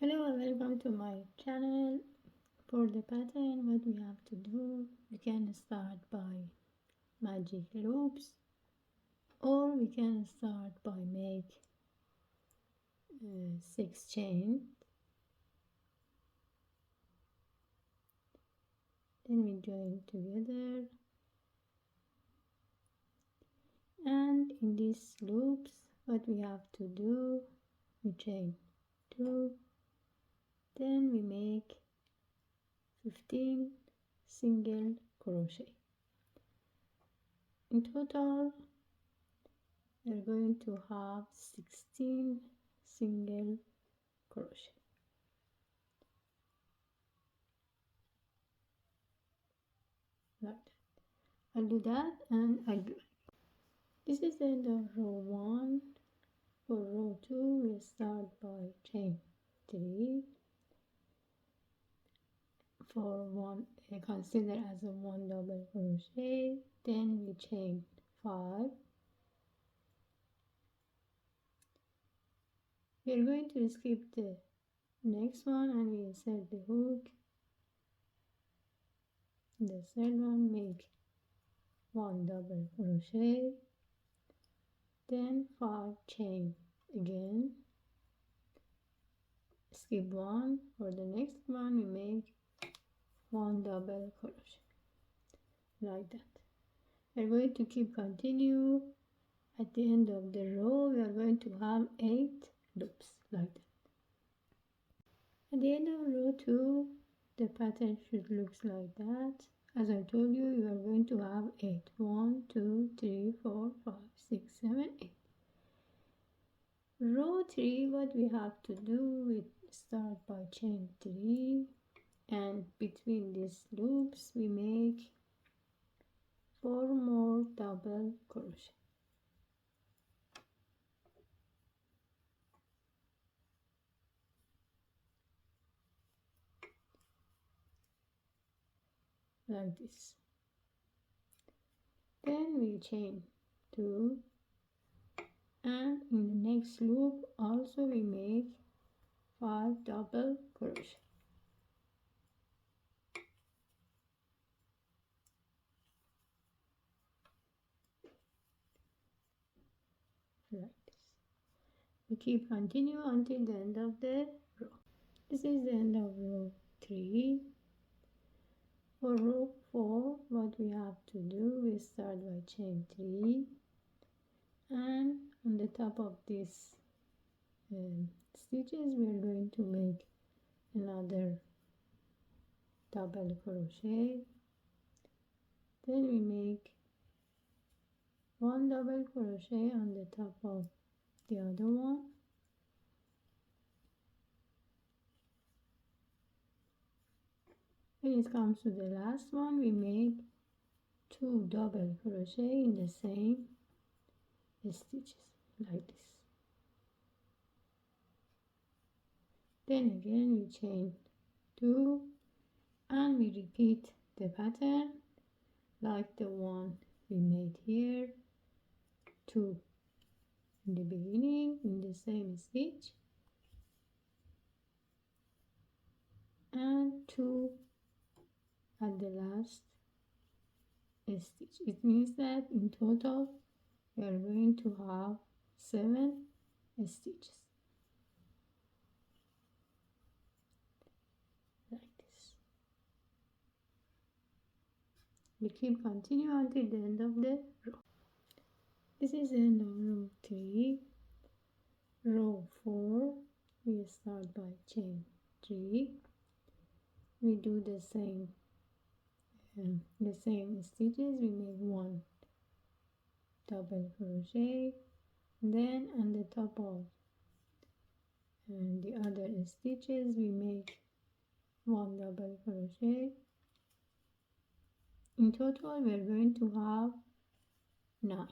Hello and welcome to my channel. For the pattern, what we have to do, we can start by magic loops, or we can start by make 6 chain. Then we join together, and in these loops what we have to do, we chain 2, then we make 15 single crochet. In total we are going to have 16 single crochet. Like that. I'll do that and I'll do it. This is the end of row 1. For row 2 we start by chain 3. For one, consider as a 1 double crochet, then we chain 5. We are going to skip the next one and we insert the hook. The third one, make 1 double crochet, then 5 chain again, skip 1. For the next one we make 1 double crochet, like that. We are going to keep continue. At the end of the row we are going to have 8 loops, like that. At the end of row 2 the pattern should look like that. As I told you, you are going to have 8. 1, 2, 3, 4, 5, 6, 7, 8. Row 3, what we have to do, we start by chain 3, and between these loops we make 4 more double crochet. Like this. Then we chain 2, and in the next loop also we make 5 double crochet. Like this. We keep continue until the end of the row. This is the end of row 3. For row 4, what we have to do, we start by chain 3, and on the top of these stitches we are going to make another double crochet. Then we make 1 double crochet on the top of the other one. When it comes to the last one, we make 2 double crochet in the same stitches, like this. Then again we chain 2 and we repeat the pattern like the one we made here. 2 in the beginning in the same stitch, and 2 at the last stitch. It means that in total we are going to have 7 stitches, like this. We keep continue until the end of the row. This is the end of row 3. Row 4, we start by chain 3. We do the same stitches. We make 1 double crochet, then on the top of the other stitches we make 1 double crochet. In total we are going to have 9.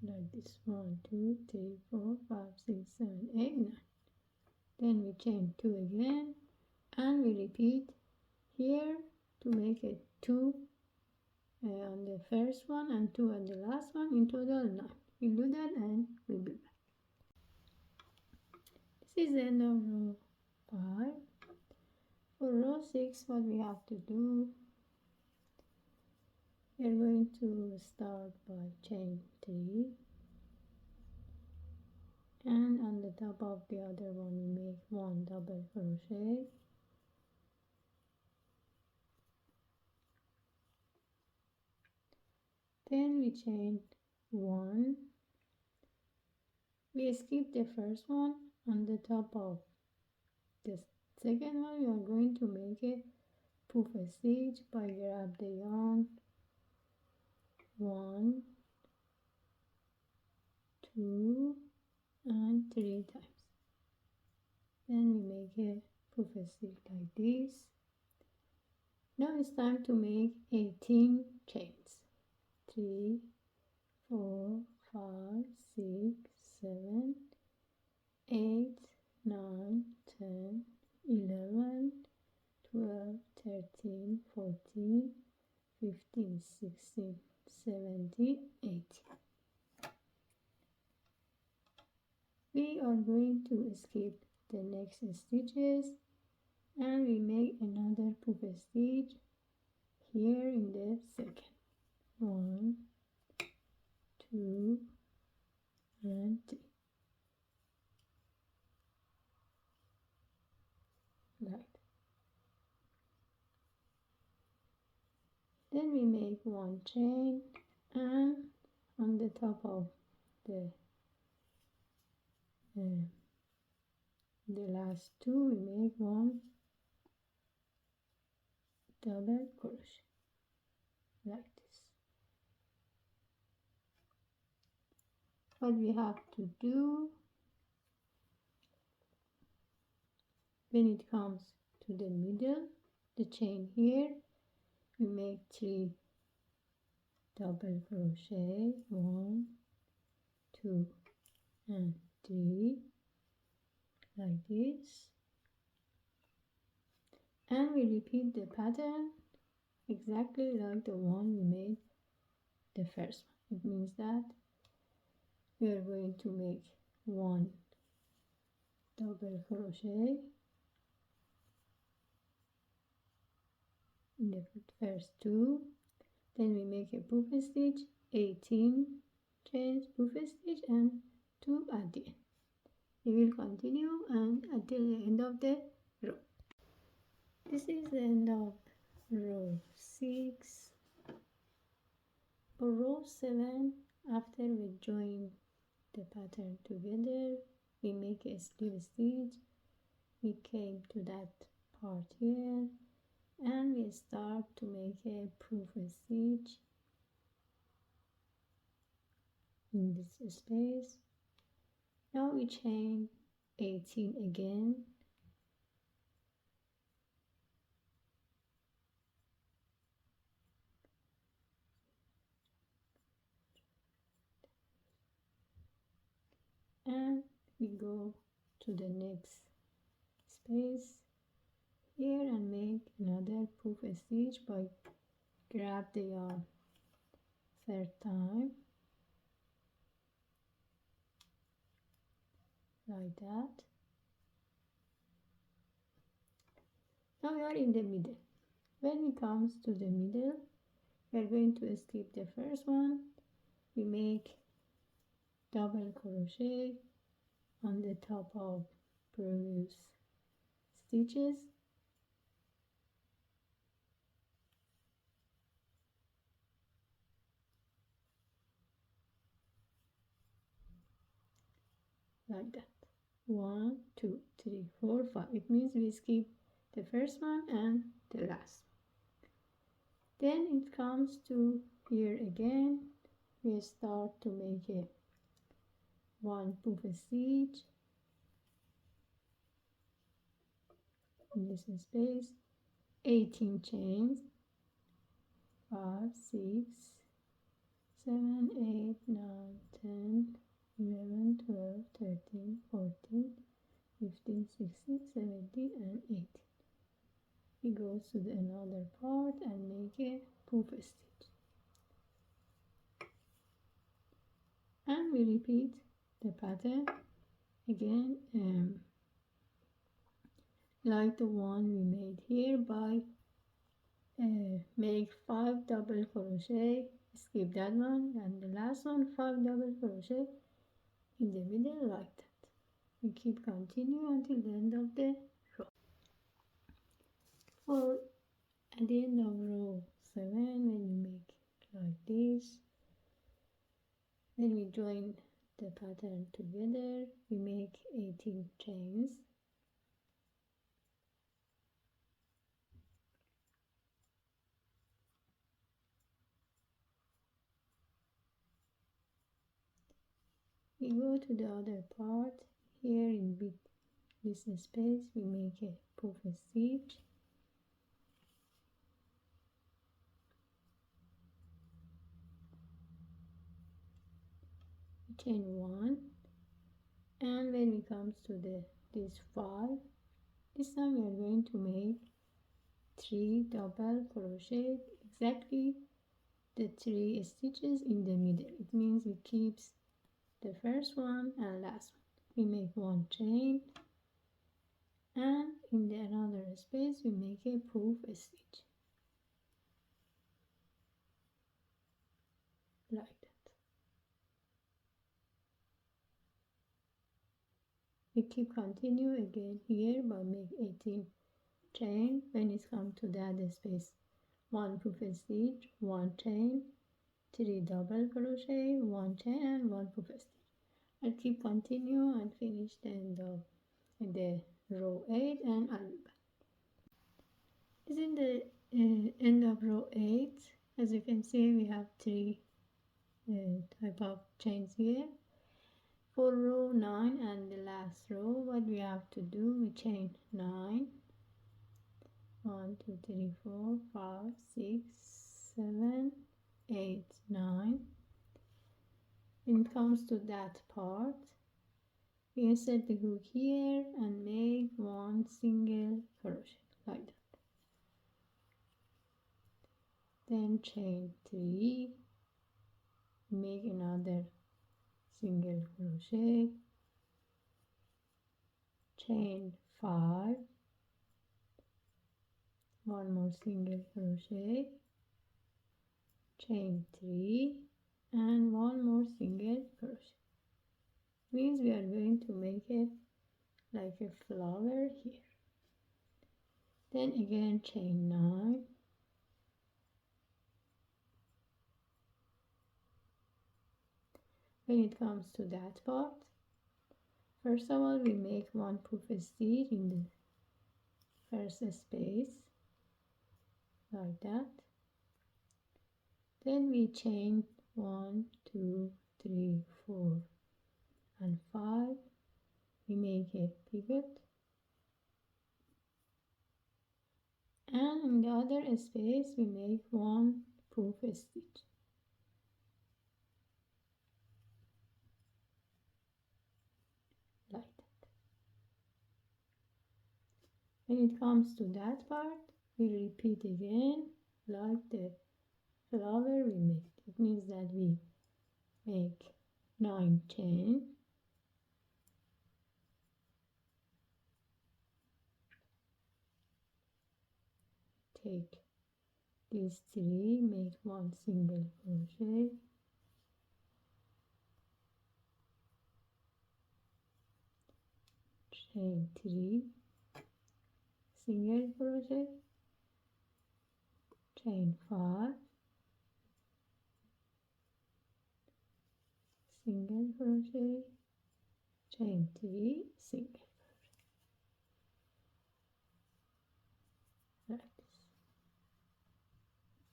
like this. 1 2 3 4 5 6 7 8 9. Then we chain 2 again, and we repeat here to make it 2 on the first one and 2 on the last one. In total 9. We'll do that and we'll be back. This is the end of row 5. For row 6, what we have to do, we are going to start by chain 3, and on the top of the other one we make 1 double crochet, then we chain 1, we skip the first one. On the top of the second one we are going to make a puff stitch by grab the yarn 1 2 and 3 times. Then we make a puff stitch like this. Now it's time to make 18 chains. 3 4 5 6 7 8 9 10 11 12 13 14 15 16 17 18. We are going to skip the next stitches and we make another puff stitch here in the second. 1 2 and 3. Like. Then we make 1 chain, and on the top of the last 2 we make 1 double crochet like this. What we have to do when it comes to the middle, the chain here, we make 3 double crochet, 1 2 and 3 like this, and we repeat the pattern exactly like the one we made the first one. It means that we are going to make 1 double crochet in the first 2, then we make a puff stitch, 18 chains, puff stitch, and 2 at the end. We will continue and until the end of the row. This is the end of row 6. For row 7, after we join the pattern together, we make a slip stitch. We came to that part here and we start to make a puff stitch in this space. Now we chain 18 again, and we go to the next space here and make another puff stitch by grab the yarn third time like that. Now we are in the middle. When it comes to the middle, we are going to skip the first one. We make double crochet on the top of previous stitches, like that. 1 2 3 4 5. It means we skip the first one and the last. Then it comes to here again. We start to make a 1 puff stitch in this space, 18 chains, 5 6 7, 8, 9, 10, 11, 12, 13, 14, 15, 16, 17, and 18. We go to the another part and make a poof stitch. And we repeat the pattern again, like the one we made here, by make 5 double crochet, skip that one, and the last one 5 double crochet in the middle, like that. We keep continue until the end of the row. For at the end of row 7, when we make like this, when we join the pattern together, we make 18 chains. We go to the other part. Here in this space, we make a poof stitch. Chain 1, and when we comes to this 5, this time we are going to make 3 double crochet, exactly the 3 stitches in the middle. It means we keeps the first one and last one. We make 1 chain, and in the another space we make a poof stitch like that. We keep continue again here by make 18 chain. When it comes to that space, 1 poof stitch, 1 chain, 3 double crochet, 1 chain, and 1 poof stitch. I'll keep continue and finish the end of the row 8, and I'll be back. This is the end of row 8. As you can see, we have 3 type of chains here. For row 9 and the last row, what we have to do, we chain 9, 1, 2, 3, 4, 5, 6, 7, 8, 9. When it comes to that part, we insert the hook here and make 1 single crochet like that. Then chain 3, make another single crochet, chain 5, 1 more single crochet, chain 3, and 1 more single crochet. Means we are going to make it like a flower here. Then again chain 9, when it comes to that part, first of all we make 1 poof stitch in the first space like that. Then we chain 1, 2, 3, 4, and 5. We make a pivot, and in the other space we make 1 poof stitch like that. When it comes to that part, we repeat again like the flower we made. It means that we make 9 chain, take these 3, make 1 single crochet, chain 3, single crochet, chain 5, single crochet, chain 3, single crochet like this.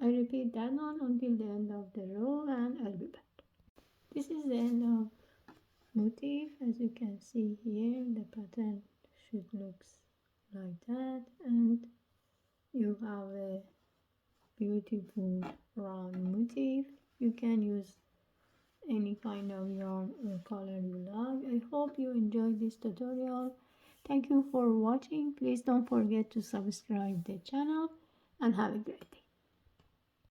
I repeat that one until the end of the row, and I'll be back. This is the end of motif. As you can see here, the pattern should look like that, and you have a beautiful round motif. You can use any kind of yarn or color you like. I hope you enjoyed this tutorial. Thank you for watching. Please don't forget to subscribe the channel and have a great day.